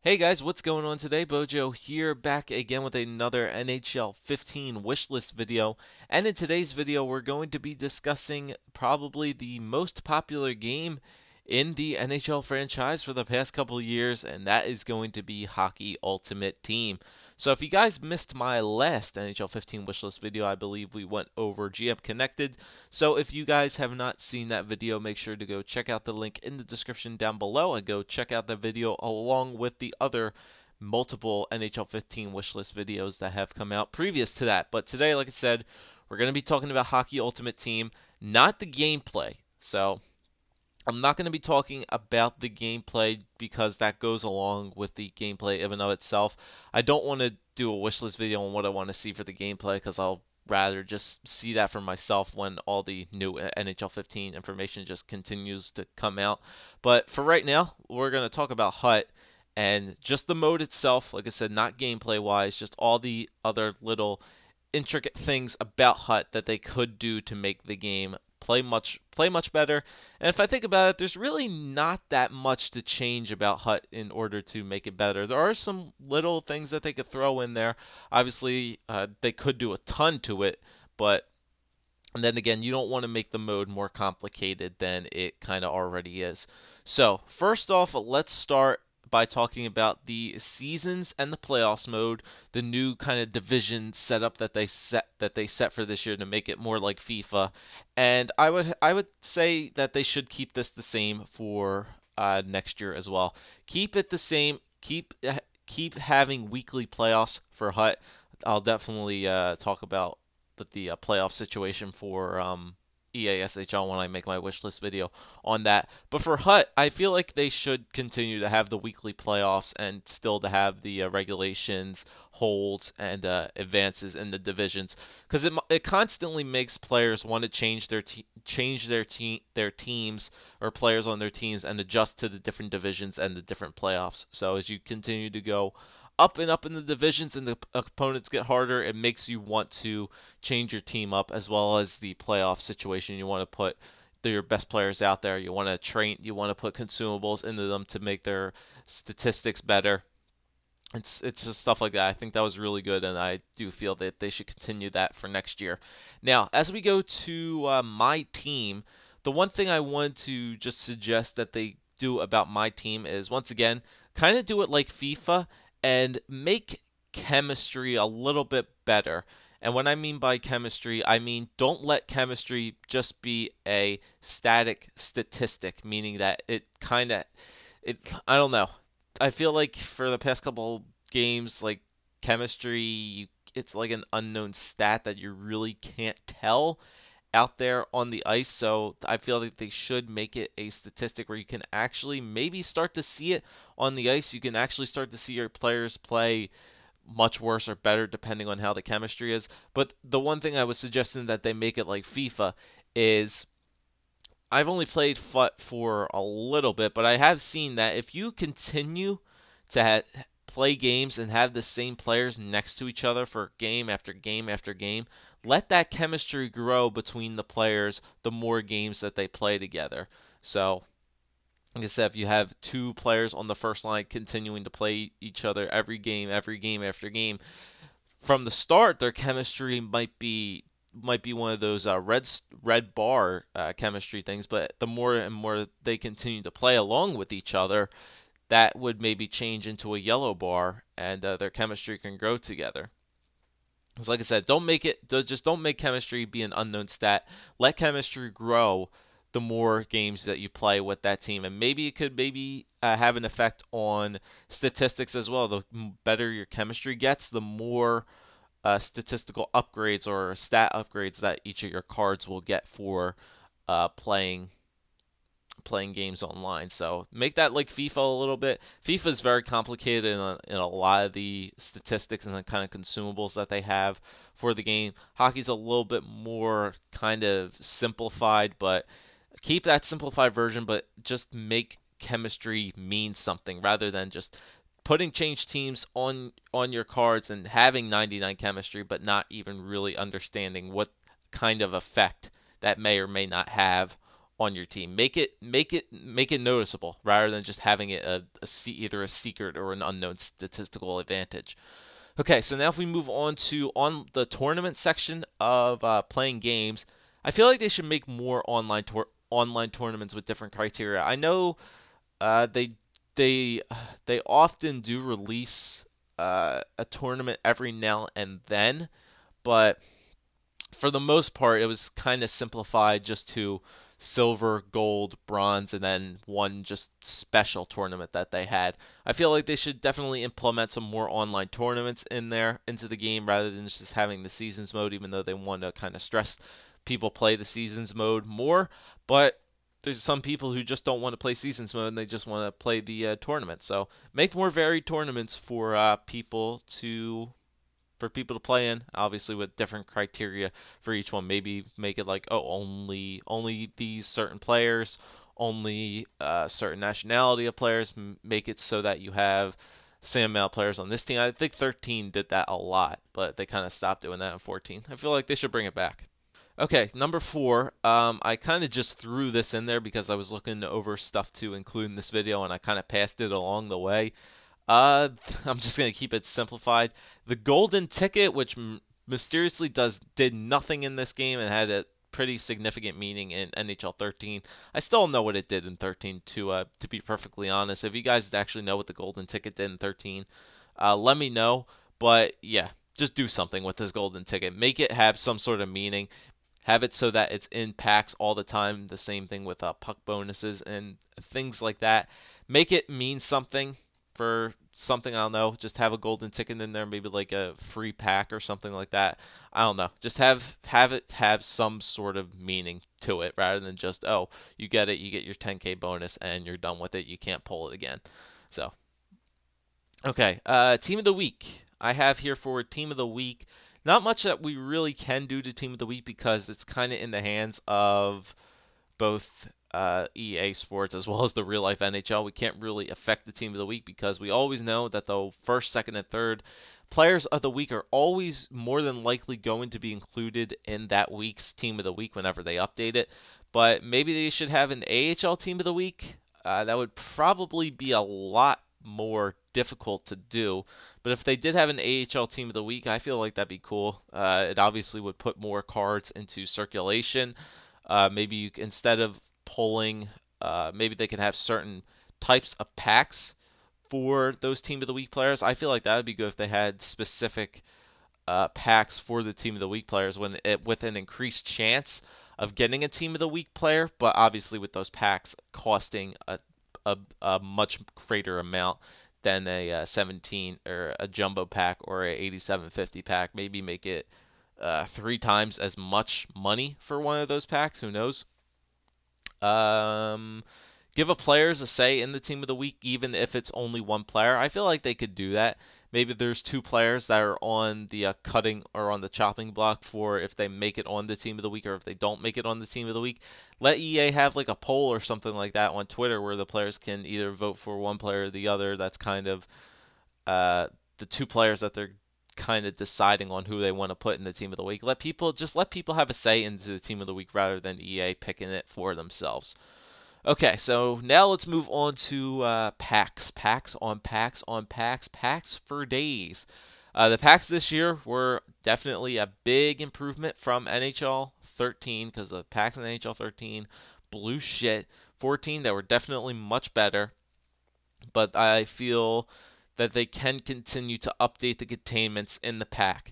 Hey guys, what's going on today? Bojo here, back again with another NHL 15 wishlist video. And in today's video, we're going to be discussing probably the most popular game in the NHL franchise for the past couple of years, and that is going to be Hockey Ultimate Team. So if you guys missed my last NHL 15 wishlist video, I believe we went over GM Connected. So if you guys have not seen that video, make sure to go check out the link in the description down below and go check out the video along with the other multiple NHL 15 wishlist videos that have come out previous to that. But today, like I said, we're going to be talking about Hockey Ultimate Team, not the gameplay. So I'm not going to be talking about the gameplay because that goes along with the gameplay in and of itself. I don't want to do a wishlist video on what I want to see for the gameplay because I'll rather just see that for myself when all the new NHL 15 information just continues to come out. But for right now, we're going to talk about HUT and just the mode itself. Like I said, not gameplay wise, just all the other little intricate things about HUT that they could do to make the game play much better. And if I think about it, there's really not that much to change about HUT in order to make it better. There are some little things that they could throw in there. Obviously, they could do a ton to it, but and then again, you don't want to make the mode more complicated than it kind of already is. So, first off, let's start by talking about the seasons and the playoffs mode, the new kind of division setup that they set for this year to make it more like FIFA. And I would say that they should keep this the same for next year as well. Keep it the same. Keep having weekly playoffs for HUT. I'll definitely talk about the playoff situation for EASHL when I make my wish list video on that. But for HUT, I feel like they should continue to have the weekly playoffs and still to have the regulations, holds, and advances in the divisions because it constantly makes players want to change their teams or players on their teams and adjust to the different divisions and the different playoffs. So as you continue to go up and up in the divisions and the opponents get harder, it makes you want to change your team up as well as the playoff situation. You want to put your best players out there. You want to train, you want to put consumables into them to make their statistics better. It's just stuff like that. I think that was really good, and I do feel that they should continue that for next year. Now, as we go to my team, the one thing I want to just suggest that they do about my team is once again kind of do it like FIFA and make chemistry a little bit better. And what I mean by chemistry, I mean don't let chemistry just be a static statistic, meaning that I don't know. I feel like for the past couple games, like chemistry, it's like an unknown stat that you really can't tell out there on the ice. So I feel like they should make it a statistic where you can actually maybe start to see it on the ice. You can actually start to see your players play much worse or better depending on how the chemistry is. But the one thing I was suggesting that they make it like FIFA is I've only played FUT for a little bit, but I have seen that if you continue to play games and have the same players next to each other for game after game after game, let that chemistry grow between the players the more games that they play together. So, like I said, if you have two players on the first line continuing to play each other every game after game, from the start, their chemistry might be one of those red bar chemistry things. But the more and more they continue to play along with each other, that would maybe change into a yellow bar, and their chemistry can grow together. Because, like I said, don't make chemistry be an unknown stat. Let chemistry grow the more games that you play with that team, and maybe it could have an effect on statistics as well. The better your chemistry gets, the more statistical upgrades or stat upgrades that each of your cards will get for playing games online. So make that like FIFA a little bit. FIFA is very complicated in a lot of the statistics and the kind of consumables that they have for the game. Hockey's a little bit more kind of simplified, but keep that simplified version, but just make chemistry mean something rather than just putting change teams on your cards and having 99 chemistry, but not even really understanding what kind of effect that may or may not have on your team. Make it noticeable rather than just having it either a secret or an unknown statistical advantage. Okay, so now if we move on the tournament section of playing games, I feel like they should make more online tournaments with different criteria. I know they they they often do release a tournament every now and then, but for the most part, it was kind of simplified just to silver, gold, bronze, and then one just special tournament that they had. I feel like they should definitely implement some more online tournaments in there into the game rather than just having the seasons mode, even though they want to kind of stress people play the seasons mode more. But there's some people who just don't want to play seasons mode and they just want to play the tournament. So make more varied tournaments for people to play in, obviously with different criteria for each one. Maybe make it like, oh, only these certain players, only certain nationality of players. Make it so that you have same amount of players on this team. I think 13 did that a lot, but they kind of stopped doing that in 14. I feel like they should bring it back. Okay, number 4. I kind of just threw this in there because I was looking over stuff to include in this video, and I kind of passed it along the way. I'm just gonna keep it simplified. The golden ticket, which mysteriously did nothing in this game and had a pretty significant meaning in NHL 13. I still don't know what it did in 13. To be perfectly honest, if you guys actually know what the golden ticket did in 13, let me know. But yeah, just do something with this golden ticket. Make it have some sort of meaning. Have it so that it's in packs all the time. The same thing with puck bonuses and things like that. Make it mean something. For something, I don't know, just have a golden ticket in there, maybe like a free pack or something like that. I don't know. Just have it have some sort of meaning to it rather than just, oh, you get it, you get your 10K bonus and you're done with it. You can't pull it again. So, okay, team of the week. I have here for team of the week. Not much that we really can do to team of the week because it's kind of in the hands of both EA Sports as well as the real life NHL. We can't really affect the team of the week because we always know that the first, second, and third players of the week are always more than likely going to be included in that week's team of the week whenever they update it. But maybe they should have an AHL team of the week. That would probably be a lot more difficult to do. But if they did have an AHL team of the week, I feel like that'd be cool. It obviously would put more cards into circulation. Maybe instead of pulling, maybe they can have certain types of packs for those team of the week players. I feel like that would be good if they had specific packs for the team of the week players with an increased chance of getting a team of the week player, but obviously with those packs costing a much greater amount than a 17 or a jumbo pack or a 8750 pack. Maybe make it 3 times as much money for one of those packs. Who knows? Give a players a say in the team of the week, even if it's only one player. I feel like they could do that. Maybe there's 2 players that are on the cutting or on the chopping block for if they make it on the team of the week or if they don't make it on the team of the week. Let EA have like a poll or something like that on Twitter where the players can either vote for one player or the other. That's kind of the 2 players that they're kind of deciding on who they want to put in the team of the week. Let people have a say into the team of the week rather than EA picking it for themselves. Okay, so now let's move on to packs. Packs on packs on packs. Packs for days. The packs this year were definitely a big improvement from NHL 13 because the packs in NHL 13 blew shit. 14, they were definitely much better, but I feel that they can continue to update the containments in the pack.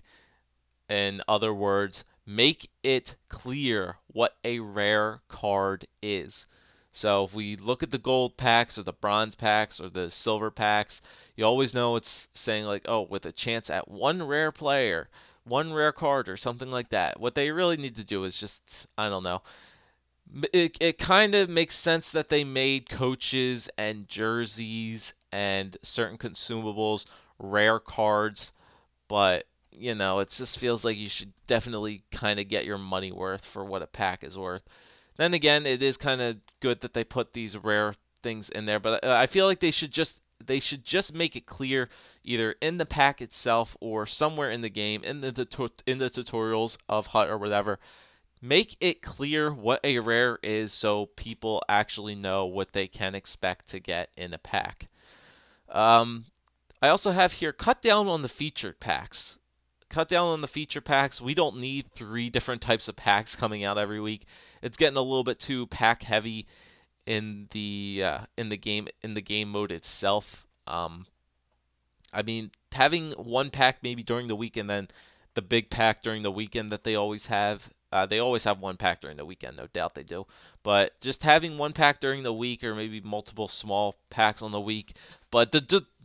In other words, make it clear what a rare card is. So if we look at the gold packs or the bronze packs or the silver packs, you always know it's saying like, oh, with a chance at one rare player, one rare card or something like that. What they really need to do is just, I don't know. It kind of makes sense that they made coaches and jerseys and certain consumables rare cards, but it just feels like you should definitely kind of get your money worth for what a pack is worth. Then again, it is kind of good that they put these rare things in there, but I feel like they should just make it clear either in the pack itself or somewhere in the game in the tutorials of HUT or whatever. Make it clear what a rare is so people actually know what they can expect to get in a pack. Um, I also have here cut down on the featured packs. Cut down on the feature packs. We don't need 3 different types of packs coming out every week. It's getting a little bit too pack heavy in the game mode itself. I mean, having one pack maybe during the week and then the big pack during the weekend that they always have. They always have one pack during the weekend, no doubt they do. But just having one pack during the week, or maybe multiple small packs on the week, but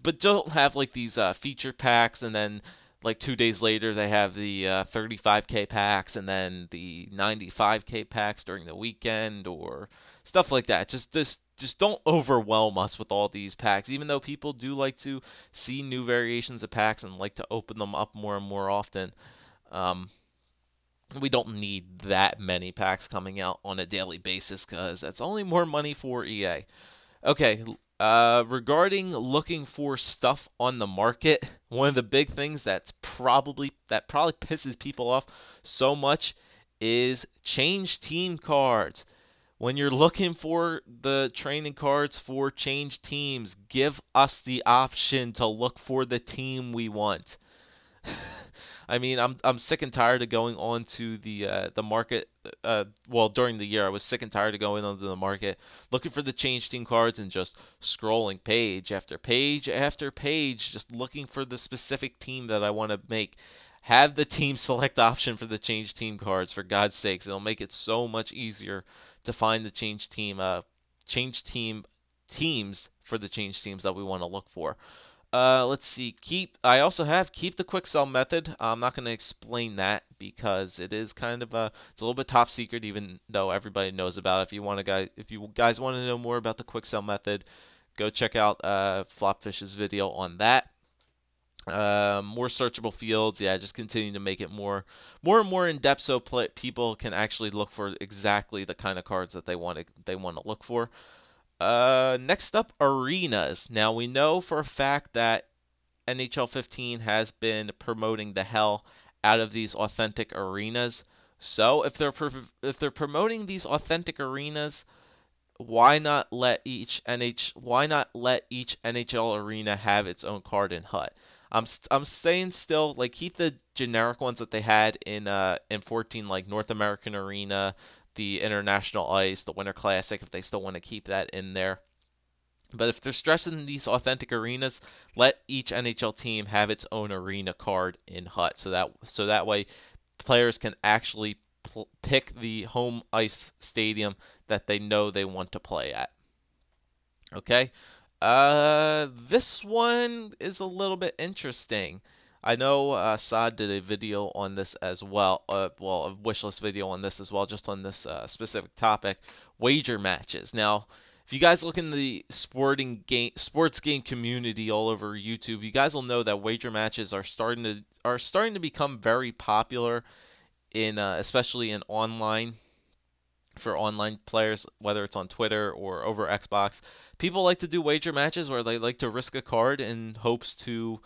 but don't have like these feature packs, and then like 2 days later they have the 35K packs, and then the 95K packs during the weekend, or stuff like that. Just don't overwhelm us with all these packs, even though people do like to see new variations of packs and like to open them up more and more often. Um, we don't need that many packs coming out on a daily basis because that's only more money for EA. Okay, regarding looking for stuff on the market, one of the big things that probably pisses people off so much is change team cards. When you're looking for the training cards for change teams, give us the option to look for the team we want. I mean, I'm sick and tired of going on to the market. Well, during the year, I was sick and tired of going onto the market, looking for the change team cards and just scrolling page after page after page, just looking for the specific team that I want to make. Have the team select option for the change team cards, for God's sakes. It'll make it so much easier to find the change team teams for the change teams that we want to look for. Let's see. I also have keep the quick sell method. I'm not going to explain that because it is kind of it's a little bit top secret, even though everybody knows about it. If you guys want to know more about the quick sell method, go check out Flopfish's video on that. More searchable fields, yeah, just continue to make it more and more in depth so people can actually look for exactly the kind of cards that they want to look for. Next up, arenas. Now we know for a fact that NHL 15 has been promoting the hell out of these authentic arenas. So if they're promoting these authentic arenas, why not let each NHL arena have its own card in HUT? I'm saying still, like, keep the generic ones that they had in 14, like North American Arena, the International Ice, the Winter Classic, if they still want to keep that in there. But if they're stressing these authentic arenas, let each NHL team have its own arena card in HUT, so that way players can actually pick the home ice stadium that they know they want to play at. Okay. This one is a little bit interesting. I know Saad did a video on this as well. Well, a wishlist video on this as well, just on this specific topic: wager matches. Now, if you guys look in the sports game community all over YouTube, you guys will know that wager matches are starting to become very popular in especially in online, for online players, whether it's on Twitter or over Xbox. People like to do wager matches where they like to risk a card in hopes to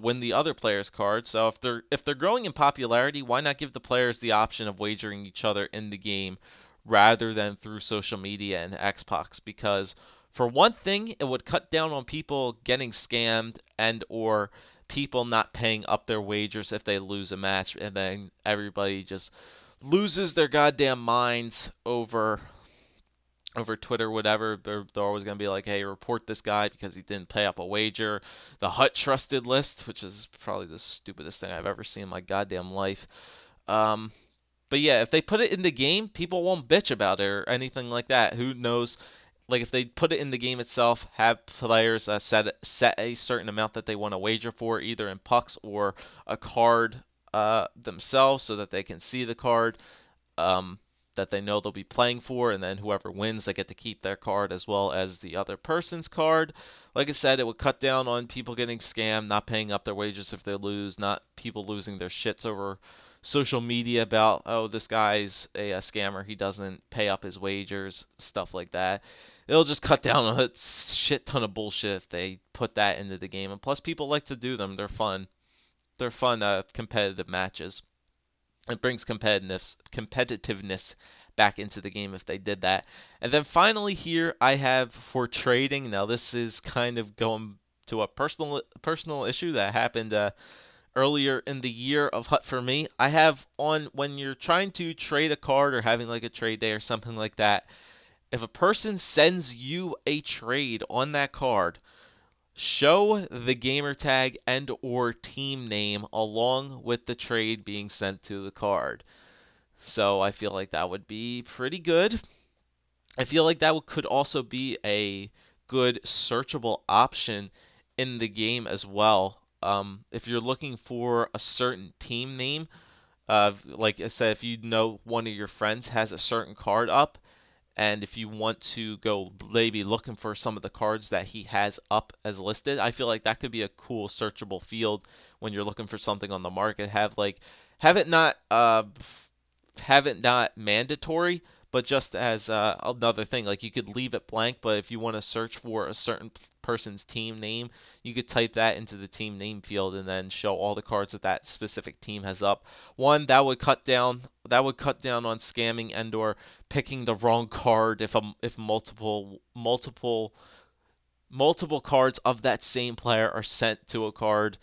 win the other player's card. So if they're growing in popularity, why not give the players the option of wagering each other in the game rather than through social media and Xbox? Because for one thing, it would cut down on people getting scammed and or people not paying up their wagers if they lose a match, and then everybody just loses their goddamn minds over Twitter, whatever. They're always going to be like, hey, report this guy because he didn't pay up a wager. The HUT trusted list, which is probably the stupidest thing I've ever seen in my goddamn life. But yeah, if they put it in the game, people won't bitch about it or anything like that. Who knows? Like, if they put it in the game itself, have players set a certain amount that they want to wager for, either in pucks or a card themselves, so that they can see the card that they know they'll be playing for, and then whoever wins, they get to keep their card as well as the other person's card. Like I said, it would cut down on people getting scammed, not paying up their wagers if they lose, not people losing their shits over social media about, oh, this guy's a scammer, he doesn't pay up his wagers, stuff like that. It'll just cut down on a shit ton of bullshit if they put that into the game. And plus, people like to do them. They're fun. They're fun competitive matches. It brings competitiveness back into the game if they did that. And then finally here I have for trading. Now this is kind of going to a personal issue that happened earlier in the year of Hut for me. I have on when you're trying to trade a card or having like a trade day or something like that, if a person sends you a trade on that card, show the gamer tag and or team name along with the trade being sent to the card. So I feel like that would be pretty good. I feel like that could also be a good searchable option in the game as well. If you're looking for a certain team name, like I said, if you know one of your friends has a certain card up, and if you want to go maybe looking for some of the cards that he has up as listed, I feel like that could be a cool searchable field when you're looking for something on the market. Have it not mandatory, but just as another thing, like you could leave it blank, but if you want to search for a certain person's team name, you could type that into the team name field and then show all the cards that that specific team has up. One, that would cut down on scamming and or picking the wrong card if multiple cards of that same player are sent to a card.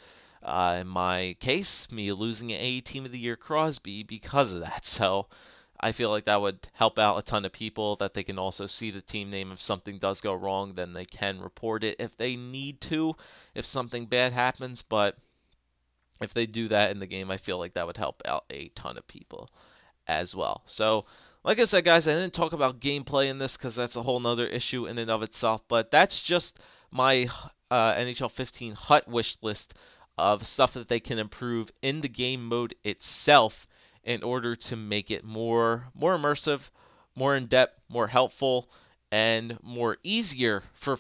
In my case, me losing a Team of the Year Crosby because of that. So I feel like that would help out a ton of people, that they can also see the team name. If something does go wrong, then they can report it if they need to, if something bad happens. But if they do that in the game, I feel like that would help out a ton of people as well. So, like I said, guys, I didn't talk about gameplay in this because that's a whole nother issue in and of itself. But that's just my NHL 15 Hut wish list of stuff that they can improve in the game mode itself in order to make it more immersive, more in depth, more helpful, and more easier for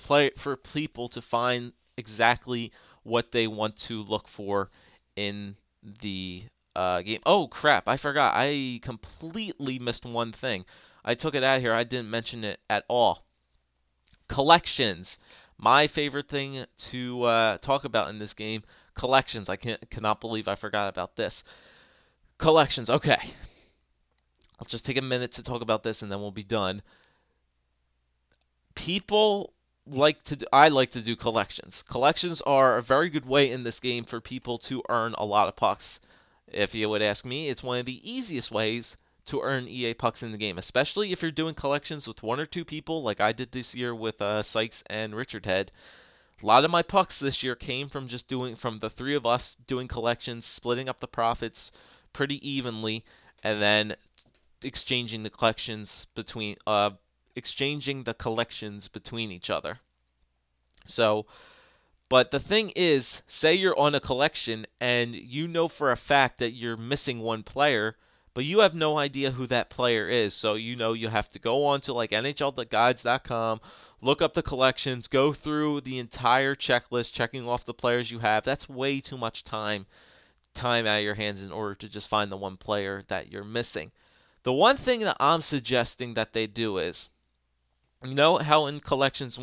people to find exactly what they want to look for in the game. Oh crap! I forgot. I completely missed one thing. I took it out of here. I didn't mention it at all. Collections. My favorite thing to talk about in this game. Collections. I cannot believe I forgot about this. Collections. Okay. I'll just take a minute to talk about this and then we'll be done. I like to do collections. Collections are a very good way in this game for people to earn a lot of pucks. If you would ask me, it's one of the easiest ways to earn EA pucks in the game, especially if you're doing collections with one or two people like I did this year with Sykes and Richard Head. A lot of my pucks this year came from from the three of us doing collections, splitting up the profits pretty evenly, and then exchanging the collections between each other. So, but the thing is, say you're on a collection and you know for a fact that you're missing one player, but you have no idea who that player is. So you know you have to go on to like NHLguides.com, look up the collections, go through the entire checklist, checking off the players you have. That's way too much time out of your hands in order to just find the one player that you're missing. The one thing that I'm suggesting that they do is, you know how in collections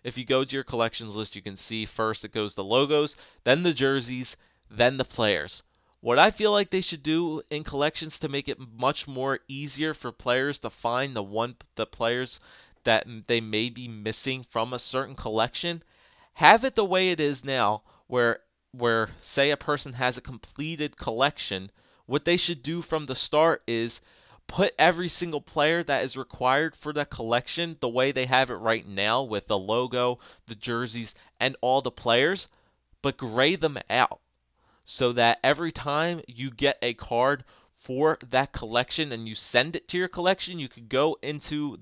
if you go to your collections list, you can see first it goes the logos, then the jerseys, then the players. What I feel like they should do in collections to make it much more easier for players to find the players that they may be missing from a certain collection, have it the way it is now, where say a person has a completed collection, what they should do from the start is put every single player that is required for that collection the way they have it right now with the logo, the jerseys, and all the players, but gray them out so that every time you get a card for that collection and you send it to your collection, you could go into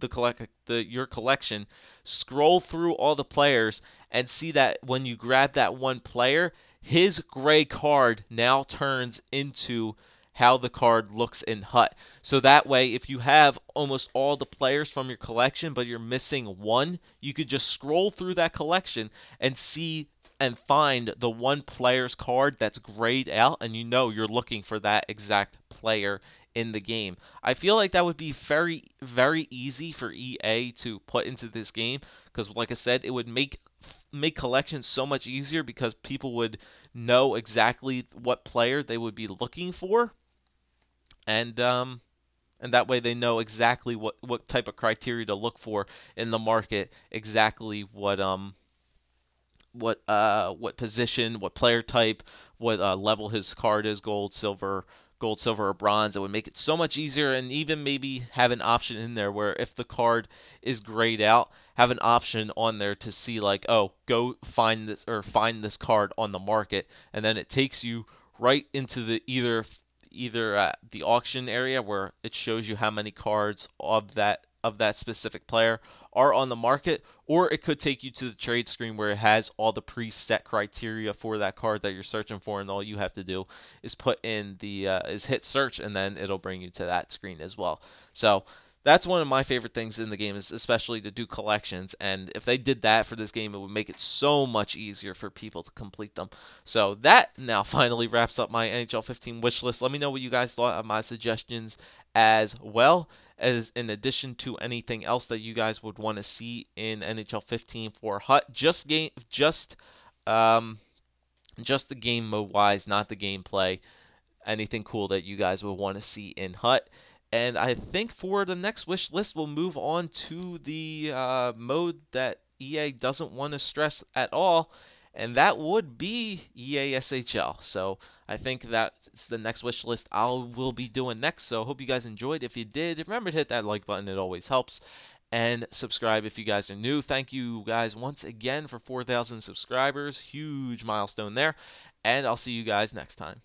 your collection, scroll through all the players, and see that when you grab that one player, his gray card now turns into how the card looks in Hut. So that way, if you have almost all the players from your collection, but you're missing one, you could just scroll through that collection and see and find the one player's card that's grayed out, and you know you're looking for that exact player in the game. I feel like that would be very, very easy for EA to put into this game because, like I said, it would make collections so much easier because people would know exactly what player they would be looking for. and that way they know exactly what type of criteria to look for in the market, exactly what position, what player type, what level his card is, gold, silver, or bronze. It would make it so much easier, and even maybe have an option in there where if the card is grayed out, have an option on there to see like, oh, go find this card on the market, and then it takes you right into the either the auction area where it shows you how many cards of that specific player are on the market, or it could take you to the trade screen where it has all the preset criteria for that card that you're searching for, and all you have to do is put in is hit search, and then it'll bring you to that screen as well. So that's one of my favorite things in the game, is especially to do collections. And if they did that for this game, it would make it so much easier for people to complete them. So that now finally wraps up my NHL 15 wish list. Let me know what you guys thought of my suggestions, as well as in addition to anything else that you guys would want to see in NHL 15 for HUT. Um, just the game mode wise, not the gameplay. Anything cool that you guys would want to see in HUT. And I think for the next wish list, we'll move on to the mode that EA doesn't want to stress at all, and that would be EA SHL. So I think that's the next wish list I will be doing next. So I hope you guys enjoyed. If you did, remember to hit that like button. It always helps. And subscribe if you guys are new. Thank you guys once again for 4,000 subscribers. Huge milestone there. And I'll see you guys next time.